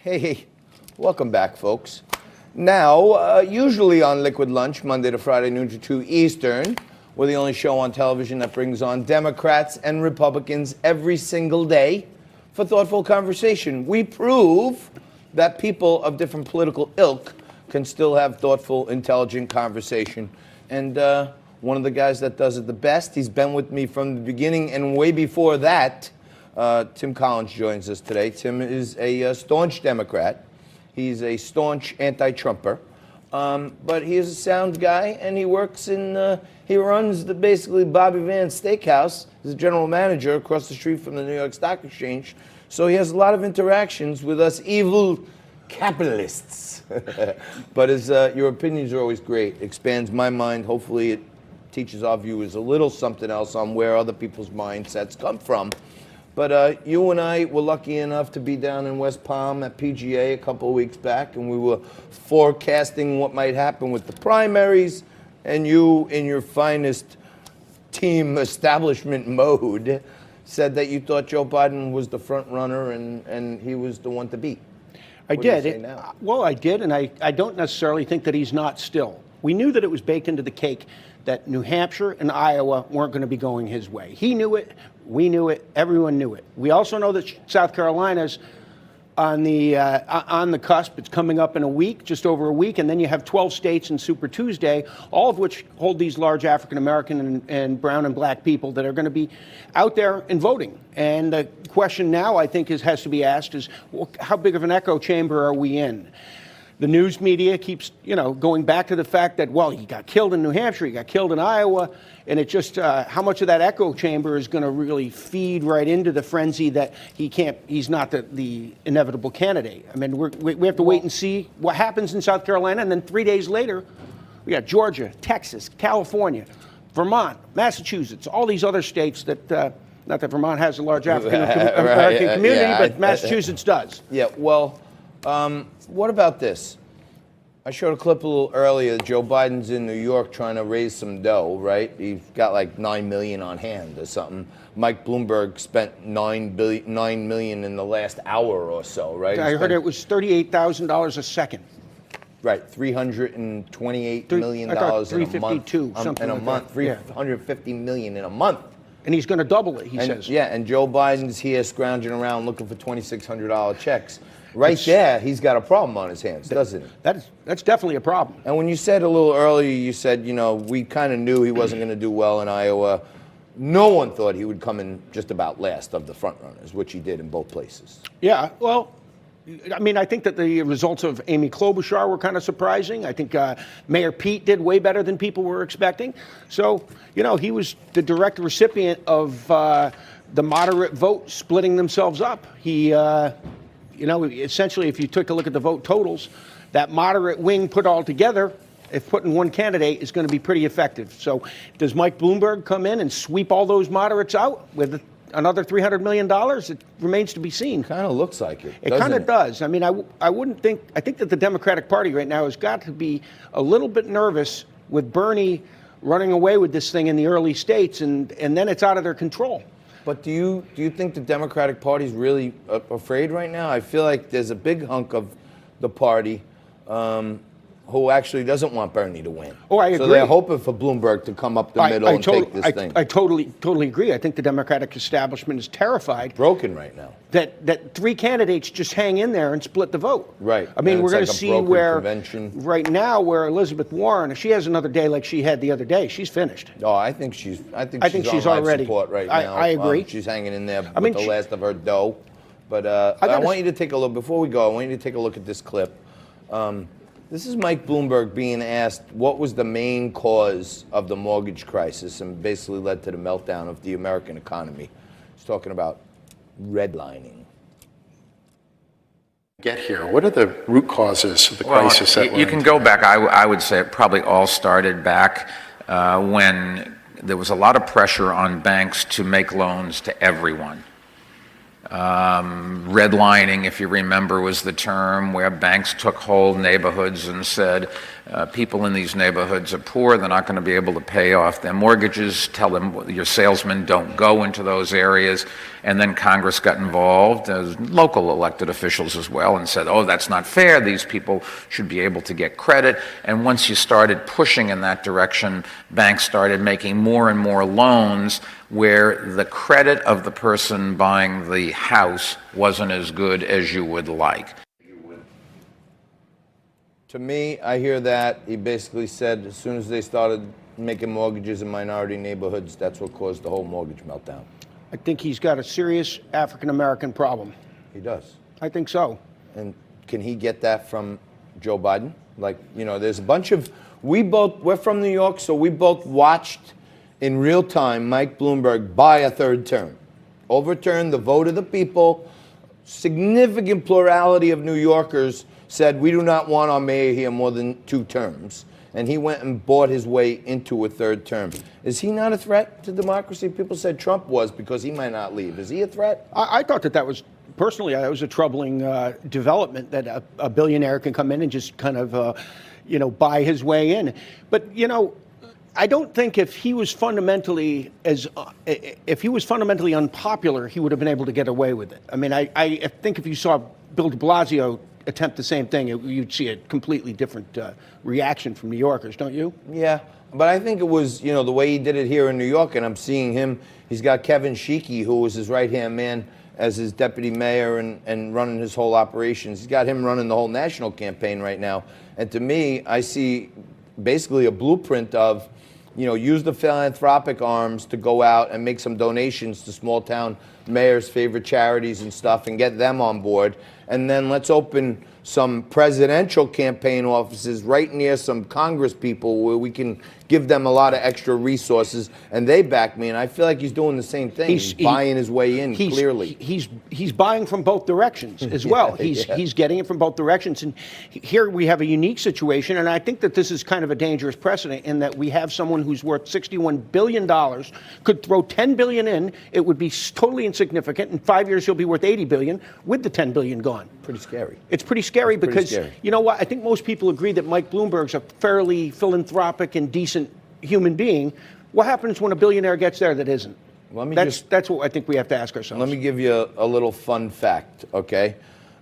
Hey, welcome back, folks. Now, usually on Liquid Lunch, Monday to Friday, noon to 2 Eastern, we're the only show on television that brings on Democrats and Republicans every single day for thoughtful conversation. We prove that people of different political ilk can still have thoughtful, intelligent conversation. And one of the guys that does it the best, he's been with me from the beginning and way before that, Tim Collins joins us today. Tim is a staunch Democrat. He's a staunch anti-Trumper. But he is a sound guy, and he works in, he runs basically Bobby Vance Steakhouse. He's a general manager across the street from the New York Stock Exchange. So he has a lot of interactions with us evil capitalists. But your opinions are always great. Expands my mind. Hopefully it teaches our viewers a little something else on where other people's mindsets come from. But you and I were lucky enough to be down in West Palm at PGA a couple of weeks back, and we were forecasting what might happen with the primaries, and you, in your finest team establishment mode, said that you thought Joe Biden was the front runner and he was the one to beat. I did. Well, I did, and I don't necessarily think that he's not still. We knew that it was baked into the cake that New Hampshire and Iowa weren't going to be going his way. He knew it. We knew it. Everyone knew it. We also know that South Carolina's on the cusp. It's coming up in a week, just over a week, and then you have 12 states in Super Tuesday, all of which hold these large African American and brown and black people that are going to be out there and voting. And the question now, I think, has to be asked is, well, how big of an echo chamber are we in? The news media keeps, going back to the fact that, well, he got killed in New Hampshire, he got killed in Iowa, and it just, how much of that echo chamber is going to really feed right into the frenzy that he's not the inevitable candidate. I mean, we have to wait and see what happens in South Carolina, and then 3 days later, we got Georgia, Texas, California, Vermont, Massachusetts, all these other states that, not that Vermont has a large African American community, but Massachusetts does. Yeah, well, what about this? I showed a clip a little earlier. Joe Biden's in New York trying to raise some dough, right? He's got like $9 million on hand or something. Mike Bloomberg spent $9 million in the last hour or so, right? I heard it was $38,000 a second. Right, $328 million in a month. $350 million in a month. And he's going to double it, he says. Yeah, and Joe Biden's here scrounging around looking for $2,600 checks. There, he's got a problem on his hands, doesn't he? That's definitely a problem. And when you said a little earlier, you said, we kind of knew he wasn't going to do well in Iowa. No one thought he would come in just about last of the front runners, which he did in both places. Yeah, well, I mean, I think that the results of Amy Klobuchar were kind of surprising. I think Mayor Pete did way better than people were expecting. So, he was the direct recipient of the moderate vote splitting themselves up. He, essentially, if you took a look at the vote totals, that moderate wing put all together, if put in one candidate, is going to be pretty effective. So does Mike Bloomberg come in and sweep all those moderates out with another $300 million? It remains to be seen. Kind of looks like it. It kind of does. I mean, I wouldn't think, I think that the Democratic Party right now has got to be a little bit nervous with Bernie running away with this thing in the early states, and then it's out of their control. But do you think the Democratic Party is really afraid right now? I feel like there's a big hunk of the party who actually doesn't want Bernie to win. Oh, I agree. So they're hoping for Bloomberg to come up the middle and take this thing. I totally agree. I think the Democratic establishment is terrified. Broken right now. That three candidates just hang in there and split the vote. Right. I mean, we're going to see right now where Elizabeth Warren, if she has another day like she had the other day, she's finished. Oh, I think she's on life support right now. I agree. She's hanging in there with the last of her dough. But I want you to take a look, before we go, I want you to take a look at this clip. This is Mike Bloomberg being asked what was the main cause of the mortgage crisis and basically led to the meltdown of the American economy. He's talking about redlining. Get here. What are the root causes of the crisis? You can go back. I would say it probably all started back when there was a lot of pressure on banks to make loans to everyone. Redlining, if you remember, was the term where banks took whole neighborhoods and said, people in these neighborhoods are poor, they're not going to be able to pay off their mortgages, tell them your salesmen don't go into those areas. And then Congress got involved, as local elected officials as well, and said, oh, that's not fair, these people should be able to get credit. And once you started pushing in that direction, banks started making more and more loans where the credit of the person buying the house wasn't as good as you would like. To me, I hear that. He basically said as soon as they started making mortgages in minority neighborhoods, that's what caused the whole mortgage meltdown. I think he's got a serious African-American problem. He does. I think so. And can he get that from Joe Biden? Like, you know, there's a bunch of, we're from New York, so we both watched in real time Mike Bloomberg buy a third term, overturn the vote of the people. Significant plurality of New Yorkers said, we do not want our mayor here more than 2 terms. And he went and bought his way into a third term. Is he not a threat to democracy? People said Trump was because he might not leave. Is he a threat? I thought that was, personally, that was a troubling development, that a billionaire can come in and just kind of, buy his way in. But, I don't think if he was fundamentally unpopular, he would have been able to get away with it. I mean, I think if you saw Bill de Blasio attempt the same thing, you'd see a completely different reaction from New Yorkers, don't you? Yeah, but I think it was, the way he did it here in New York, and I'm seeing him, he's got Kevin Sheekey, who was his right-hand man as his deputy mayor and running his whole operations. He's got him running the whole national campaign right now. And to me, I see basically a blueprint of, use the philanthropic arms to go out and make some donations to small town mayors' favorite charities and stuff and get them on board. And then let's open some presidential campaign offices right near some Congress people where we can give them a lot of extra resources, and they back me. And I feel like he's doing the same thing. He's buying his way in, clearly. He's buying from both directions as well. He's getting it from both directions. And here we have a unique situation, and I think that this is kind of a dangerous precedent in that we have someone who's worth $61 billion, could throw $10 billion in, it would be totally insignificant. In 5 years, he'll be worth $80 billion with the $10 billion gone. Pretty scary. It's pretty scary because, you know what, I think most people agree that Mike Bloomberg's a fairly philanthropic and decent human being. What happens when a billionaire gets there that isn't? That's what I think we have to ask ourselves. Let me give you a little fun fact, okay?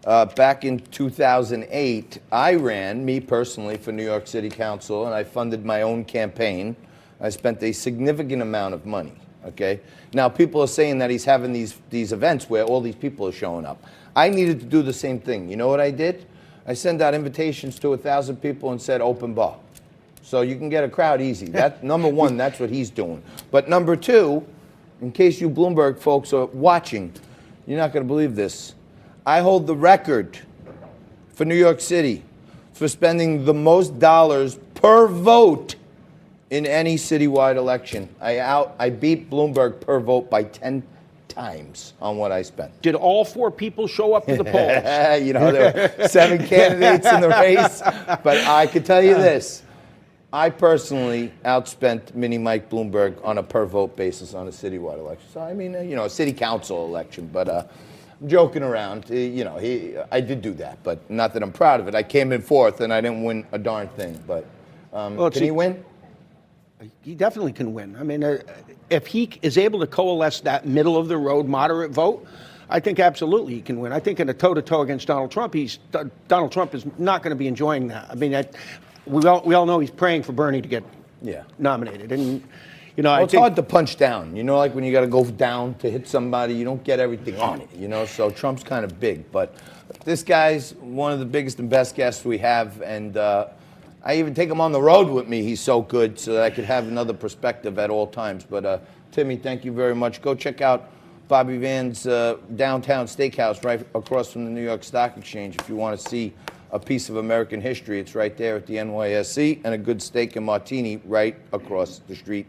Back in 2008, I ran, me personally, for New York City Council, and I funded my own campaign. I spent a significant amount of money, okay? Now, people are saying that he's having these events where all these people are showing up. I needed to do the same thing. You know what I did? I sent out invitations to 1,000 people and said open bar. So you can get a crowd easy. That, number one, that's what he's doing. But number two, in case you Bloomberg folks are watching, you're not going to believe this. I hold the record for New York City for spending the most dollars per vote in any citywide election. I beat Bloomberg per vote by 10 times on what I spent. Did all 4 people show up to the polls? There were 7 candidates in the race. But I could tell you this. I personally outspent Mini Mike Bloomberg on a per vote basis on a citywide election. So, I mean, a city council election. But I'm joking around. I did do that, but not that I'm proud of it. I came in 4th, and I didn't win a darn thing. But can he win? He definitely can win. I mean, if he is able to coalesce that middle-of-the-road moderate vote, I think absolutely he can win. I think in a toe-to-toe against Donald Trump, Donald Trump is not going to be enjoying that. I mean, we all know he's praying for Bernie to get nominated. And, it's hard to punch down. Like when you got to go down to hit somebody, you don't get everything on it, So Trump's kind of big. But this guy's one of the biggest and best guests we have. And I even take him on the road with me. He's so good so that I could have another perspective at all times. But Timmy, thank you very much. Go check out Bobby Van's downtown steakhouse right across from the New York Stock Exchange if you want to see a piece of American history. It's right there at the NYSC, and a good steak and martini right across the street.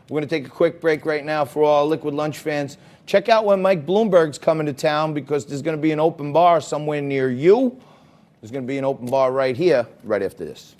We're going to take a quick break right now for all Liquid Lunch fans. Check out when Mike Bloomberg's coming to town because there's going to be an open bar somewhere near you. There's going to be an open bar right here, right after this.